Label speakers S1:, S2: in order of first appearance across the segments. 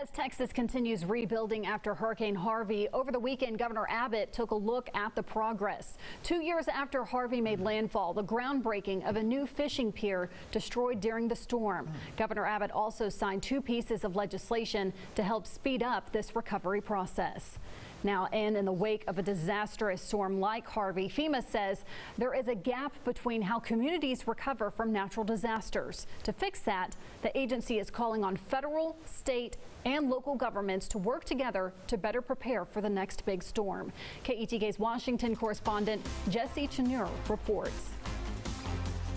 S1: As Texas continues rebuilding after Hurricane Harvey, over the weekend, Governor Abbott took a look at the progress. 2 years after Harvey made landfall, the groundbreaking of a new fishing pier destroyed during the storm. Governor Abbott also signed 2 pieces of legislation to help speed up this recovery process. Now, and in the wake of a disastrous storm like Harvey, FEMA says there is a gap between how communities recover from natural disasters. To fix that, the agency is calling on federal, state, and local governments to work together to better prepare for the next big storm. KETK's Washington correspondent Jesse Chenur reports.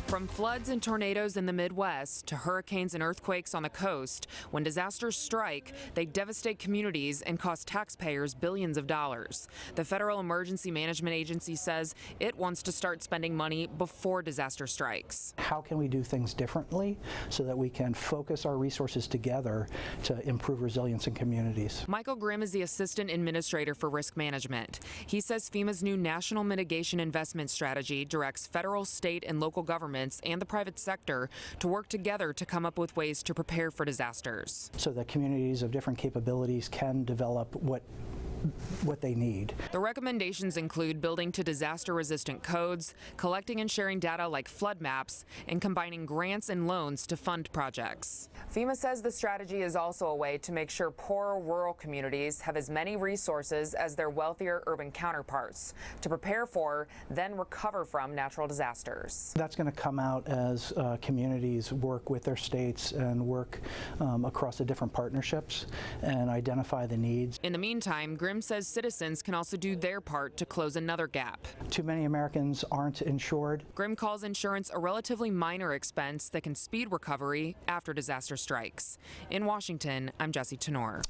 S2: From floods and tornadoes in the Midwest to hurricanes and earthquakes on the coast, when disasters strike, they devastate communities and cost taxpayers billions of dollars. The Federal Emergency Management Agency says it wants to start spending money before disaster strikes.
S3: How can we do things differently so that we can focus our resources together to improve resilience in communities?
S2: Michael Grimm is the Assistant Administrator for Risk Management. He says FEMA's new National Mitigation Investment Strategy directs federal, state, and local governments and the private sector to work together to come up with ways to prepare for disasters.
S3: So that communities of different capabilities can develop what they need.
S2: The recommendations include building to disaster-resistant codes, collecting and sharing data like flood maps, and combining grants and loans to fund projects. FEMA says the strategy is also a way to make sure poorer rural communities have as many resources as their wealthier urban counterparts to prepare for, then recover from natural disasters.
S3: That's going to come out as communities work with their states and work across the different partnerships and identify the needs.
S2: In the meantime, Grimm says citizens can also do their part to close another gap.
S3: Too many Americans aren't insured.
S2: Grimm calls insurance a relatively minor expense that can speed recovery after disaster strikes. In Washington, I'm Jesse Chenur.